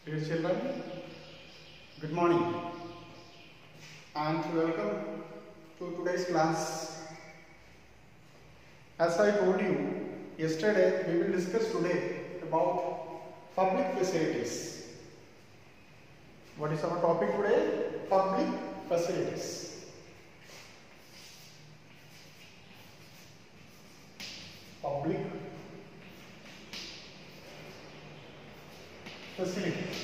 Dear children, good morning and welcome to today's class. As I told you yesterday, we will discuss today about public facilities. What is our topic today? Public facilities. Public facilities.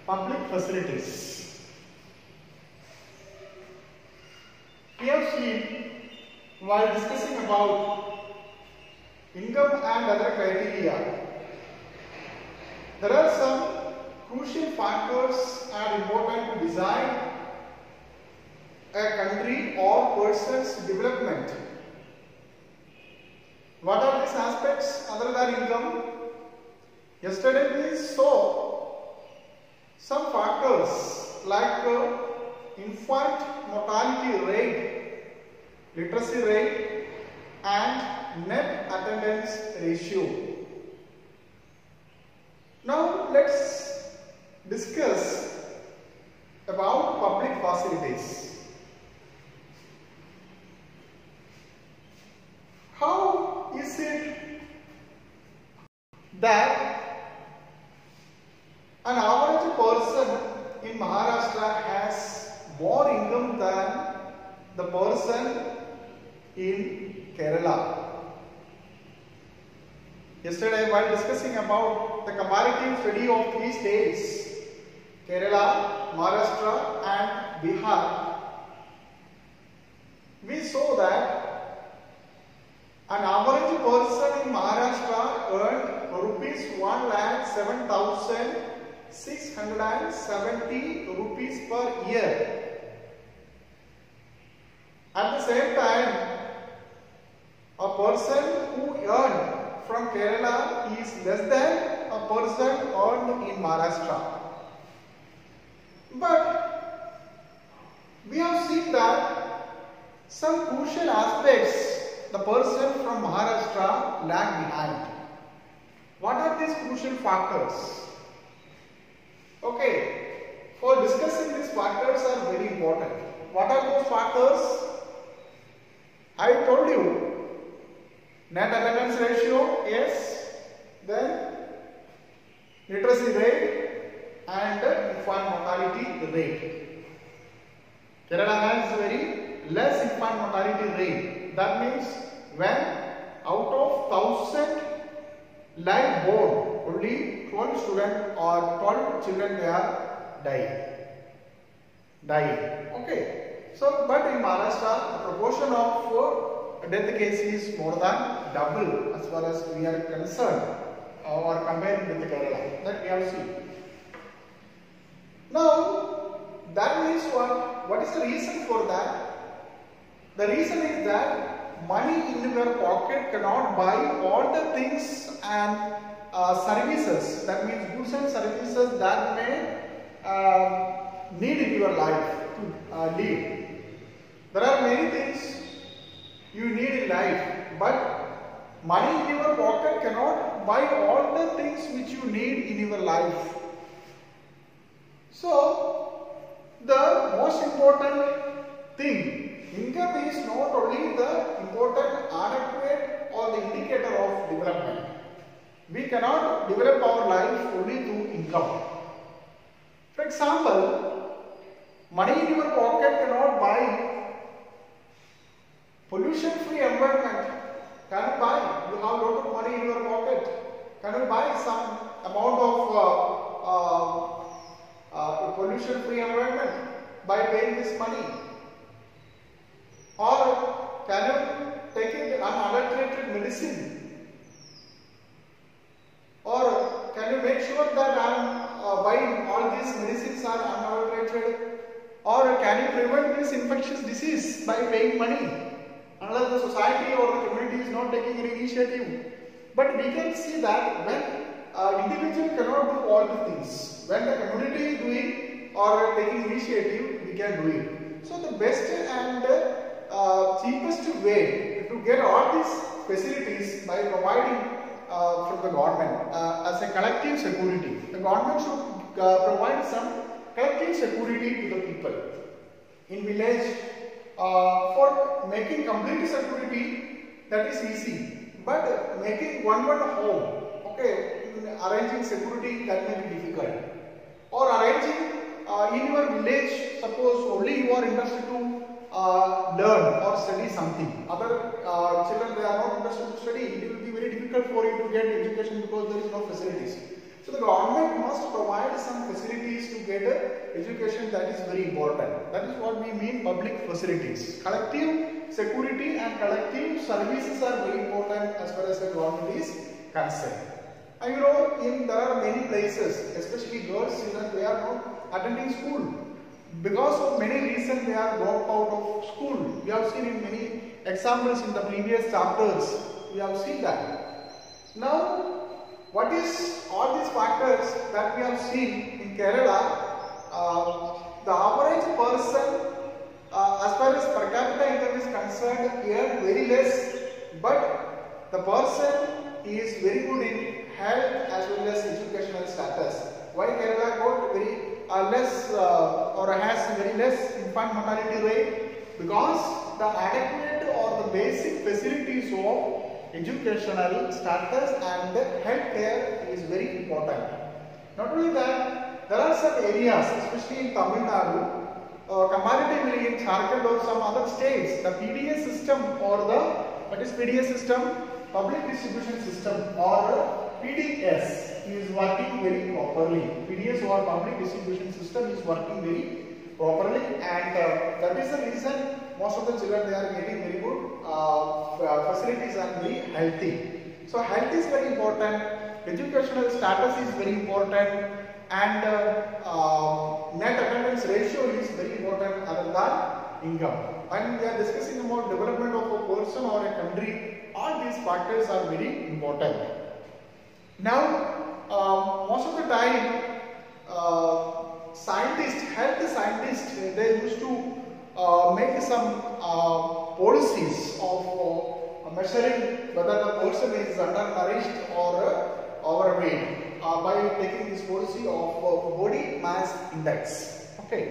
Public facilities. We have seen while discussing about income and other criteria, there are some crucial factors and important to design a country or person's development. What are these aspects other than income? Yesterday we saw some factors like infant mortality rate, literacy rate and net attendance ratio. Now let's discuss about public facilities. How is it that an average person in Maharashtra has more income than the person in Kerala? Yesterday, while discussing about the comparative study of three states, Kerala, Maharashtra and Bihar, we saw that an average person in Maharashtra earned rupees 1,07,670 rupees per year. At the same time, a person who earned from Kerala is less than a person earned in Maharashtra. But we have seen that some crucial aspects the person from Maharashtra lag behind. What are these crucial factors? Okay, for discussing these factors are very important. What are those factors? I told you, net attendance ratio, yes, then literacy rate and infant mortality rate. Kerala has very less infant mortality rate. That means when out of 1,000 live born, only 12 students or 12 children they are dying. Okay. So, but in Maharashtra, the proportion of death cases is more than double as far as we are concerned or comparing with Kerala. That we have seen. Now, that means what? What is the reason for that? The reason is that money in your pocket cannot buy all the things and services, that means goods and services that may need in your life to live. There are many things you need in life, but money in your pocket cannot buy all the things which you need in your life. So, the most important thing, income is not only the important adequate or the indicator of development. We cannot develop our life only through income. For example, money in your pocket cannot buy pollution-free environment. Can you buy? You have a lot of money in your pocket. Can you buy some amount of pollution-free environment by paying this money? Or can you take it unadulterated medicine? Or can you make sure that I am buying all these medicines are unadulterated? Or can you prevent this infectious disease by paying money? Unless the society or the community is not taking any initiative. But we can see that when individual cannot do all the things, when the community is doing or taking initiative, we can do it. So the best and cheapest way to get all these facilities by providing from the government as a collective security. The government should provide some collective security to the people in village. For making complete security, that is easy, but making one home, okay, arranging security, that may be difficult. Or arranging in your village, suppose only you are interested to learn or study something. Other children, they are not interested to study. It will be very difficult for you to get education because there is no facilities. So the government must provide some facilities to get education. That is very important. That is what we mean public facilities. Collective security and collective services are very important as far as the government is concerned. And you know, there are many places, especially girls, they are not attending school. Because of many reasons, they are dropped out of school. We have seen in many examples in the previous chapters. We have seen that. Now, what is all these factors that we have seen in Kerala? The average person, as far as per capita income is concerned, earn very less, but the person is very good in health as well as educational status. Why Kerala got very less or has very less infant mortality rate? Because the adequate or the basic facilities of educational status and healthcare is very important. Not only that, there are some areas, especially in Tamil Nadu, comparatively in Jharkhand or some other states, the PDS system or the, what is PDS system? Public distribution system or PDS is working very properly. PDS or public distribution system is working very properly, and that is the reason most of the children, they are getting very good facilities and very healthy. So health is very important, educational status is very important, and net attendance ratio is very important other than income. When we are discussing about development of a person or a country, all these factors are very important. Now, most of the time, scientists, health scientists, they used to make some policies of measuring whether the person is undernourished or overweight by taking this policy of body mass index. Okay,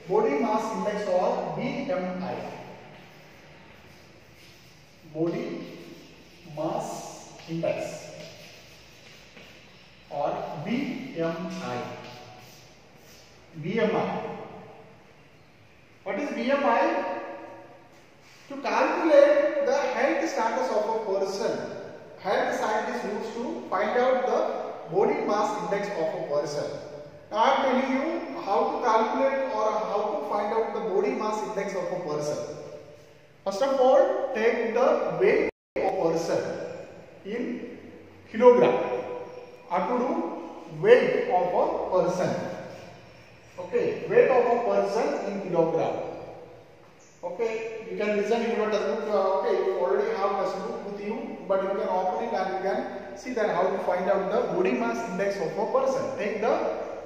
body mass index or BMI. Body mass index or BMI. BMI. What is BMI? To calculate the health status of a person, health scientists used to find out the body mass index of a person. Now I am telling you how to calculate or how to find out the body mass index of a person. First of all, take the weight of a person in kilogram. How to do weight of a person. Okay, weight of a person in kilogram. Okay, you can listen in your textbook. Okay, you already have textbook with you, but you can open it and you can see that how to find out the body mass index of a person. Take the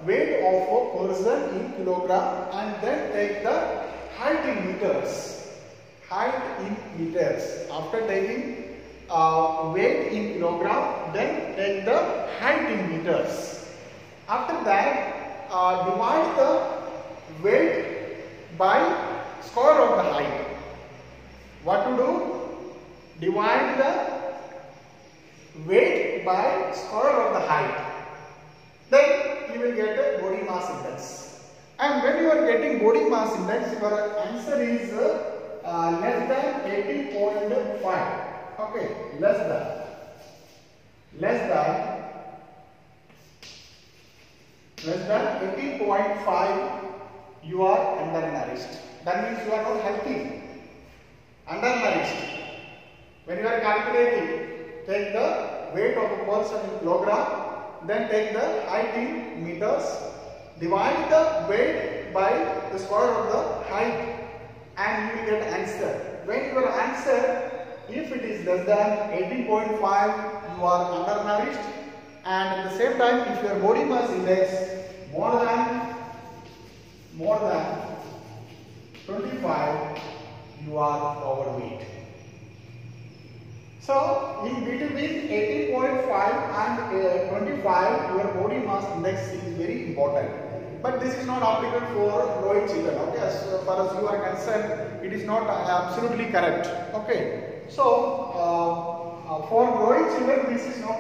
weight of a person in kilogram and then take the height in meters. Height in meters. After taking weight in kilogram, then take the height in meters. After that, divide the weight by square of the height. What to do? Divide the weight by square of the height. Then you will get a body mass index. And when you are getting body mass index, your answer is less than 18.5. Okay, less than 18.5, you are undernourished. That means you are not healthy. Undernourished. When you are calculating, take the weight of a person in kilogram, then take the height in meters, divide the weight by the square of the height, and you will get answer. When your answer, if it is less than 18.5, you are undernourished, and at the same time, if your body mass index more than 25, you are overweight. So in between 18.5 and 25, your body mass index is very important. But this is not applicable for growing children. Okay, as far as you are concerned, it is not absolutely correct. Okay, so for growing children, this is not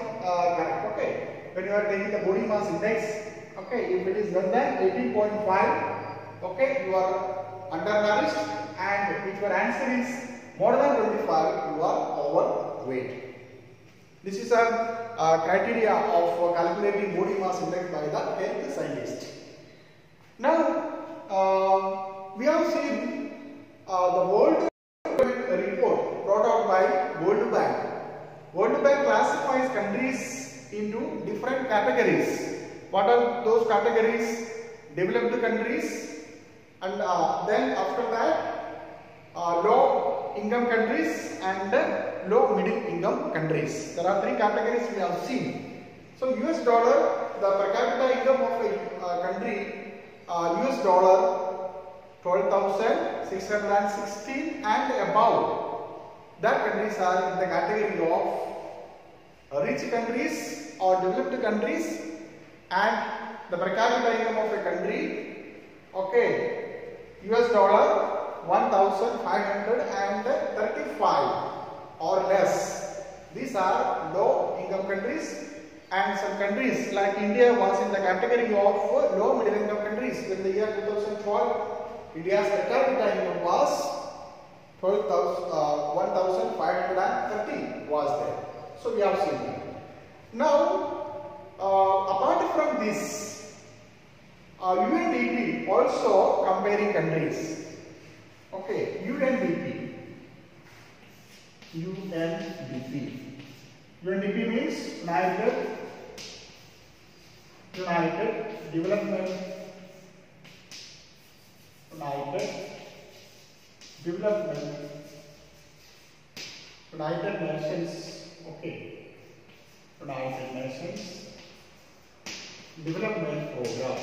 correct. Okay, when you are taking the body mass index, okay, if it is less than 18.5, okay, you are undernourished, and if your answer is more than 25, you are overweight. This is a criteria of calculating body mass index by the health scientist. Now, we have seen the World report brought out by World Bank. World Bank classifies countries into different categories. What are those categories? Developed countries, and then after that, low income countries and low middle income countries. There are three categories we have seen. So US dollar, the per capita income of a country, US dollar 12,616 and above, that countries are in the category of rich countries or developed countries, and the per capita income of a country, okay, US dollar 1,535 or less. These are low income countries, and some countries like India was in the category of low middle income countries. In the year 2012, India's per capita income was 1,530 was there. So we have seen that. Now, apart from this, UNDP also comparing countries. Okay, UNDP means United Nations. Okay, United Nations Development Program.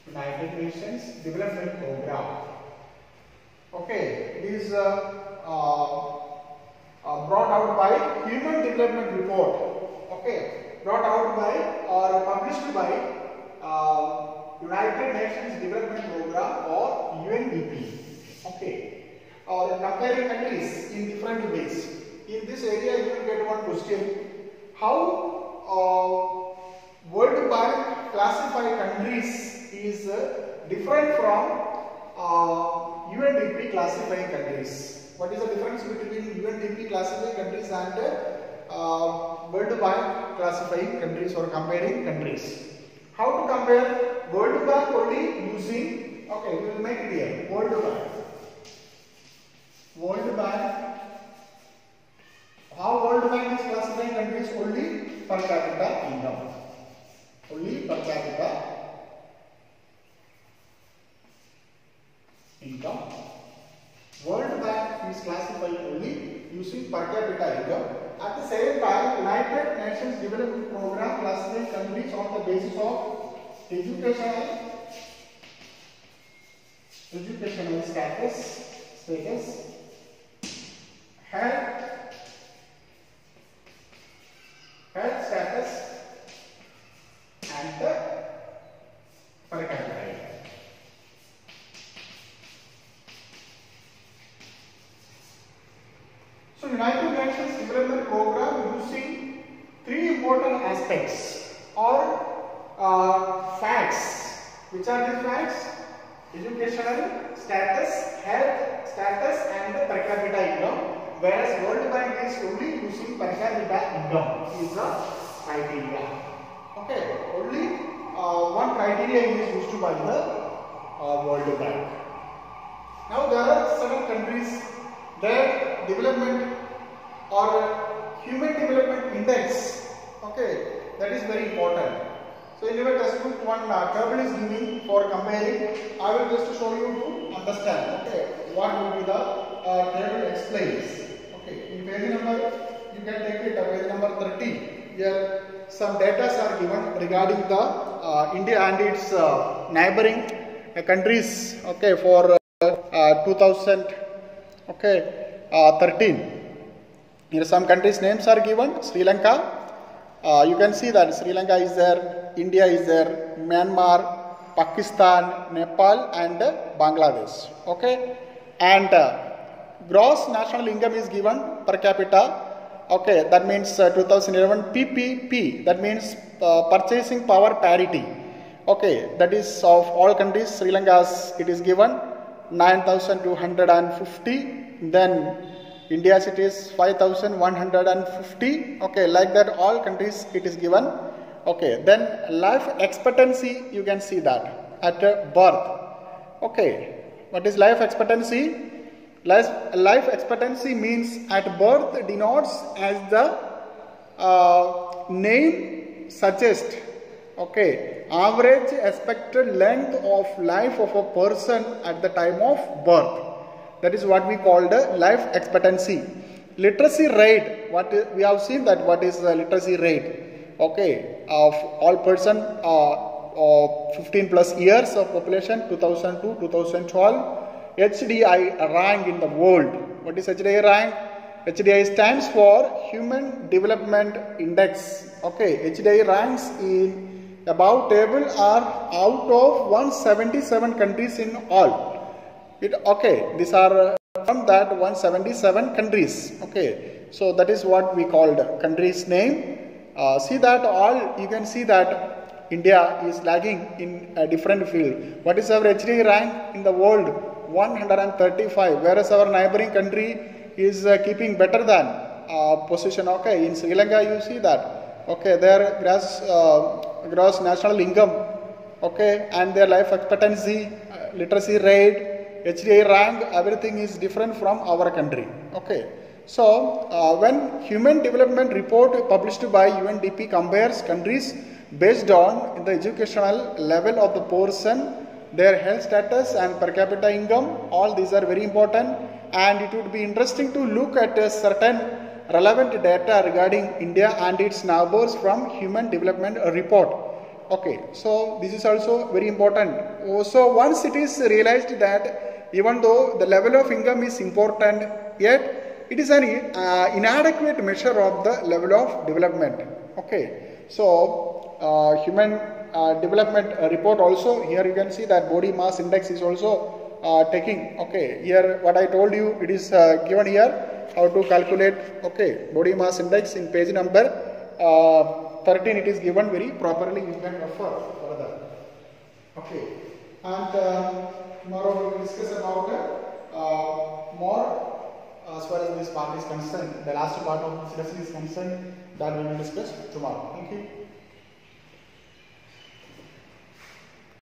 United Nations Development Program. Okay, it is brought out by Human Development Report. Okay, brought out by or published by United Nations Development Program or UNDP. Okay, or comparing countries in different ways. In this area, you will get one question: how World Bank classify countries is different from UNDP classifying countries. What is the difference between UNDP classifying countries and World Bank classifying countries or comparing countries? How to compare? World Bank only using, okay, we will make it here. World Bank. How World Bank is classifying countries? Only per capita income. Only per capita income. World Bank is classified only using per capita income. At the same time, United Nations Development Program classifies countries on the basis of educational status, health status, and the per capita income. So United Nations Development Program using three important aspects or facts. Which are these facts? Educational status, health status, and the per capita income. Whereas World Bank is only using per capita income is the criteria. Okay, only one criteria is used by the World Bank. Now there are several countries. Their development or human development index, okay, that is very important. So in your textbook, one table is given for comparing. I will just show you to understand. Okay, what will be the table explains. Okay, in page number, you can take it page number 30. Here some data are given regarding the India and its neighboring countries. Okay, for 2000. Okay, 13. Here some countries names are given. Sri Lanka, you can see that Sri Lanka is there, India is there, Myanmar, Pakistan, Nepal and Bangladesh. Okay, and gross national income is given per capita. Okay, that means 2011 PPP, that means purchasing power parity. Okay, that is of all countries. Sri Lanka's it is given 9,250. Then India's it is 5,150. Okay, like that all countries it is given. Okay, then life expectancy you can see that at birth. Okay, what is life expectancy? Life expectancy means at birth denotes as the name suggests. Okay, average expected length of life of a person at the time of birth. That is what we call the life expectancy. Literacy rate, we have seen that what is the literacy rate. Okay, of all person 15 plus years of population 2002 2012. HDI rank in the world. What is HDI rank? HDI stands for Human Development Index. Okay, HDI ranks in above table are out of 177 countries in all. These are from that 177 countries. Okay, so that is what we called country's name. See that all you can see that India is lagging in a different field. What is our HDI rank in the world? 135, whereas our neighboring country is keeping better than position. Okay, in Sri Lanka you see that. Okay, their gross national income, okay, and their life expectancy, literacy rate, HDI rank, everything is different from our country. Okay, so when Human Development Report published by UNDP compares countries based on the educational level of the person, their health status and per capita income, all these are very important, and it would be interesting to look at a certain relevant data regarding India and its neighbors from Human Development Report. Okay, so this is also very important. So once it is realized that even though the level of income is important, yet it is an inadequate measure of the level of development. Okay, so Human Development Report also, here you can see that body mass index is also taking. Okay, here what I told you, it is given here how to calculate. Okay, body mass index in page number 13 it is given very properly, you can refer further. Okay, and tomorrow we will discuss about more as far as this part is concerned. The last part of this lesson is concerned, that we will discuss tomorrow. Thank you.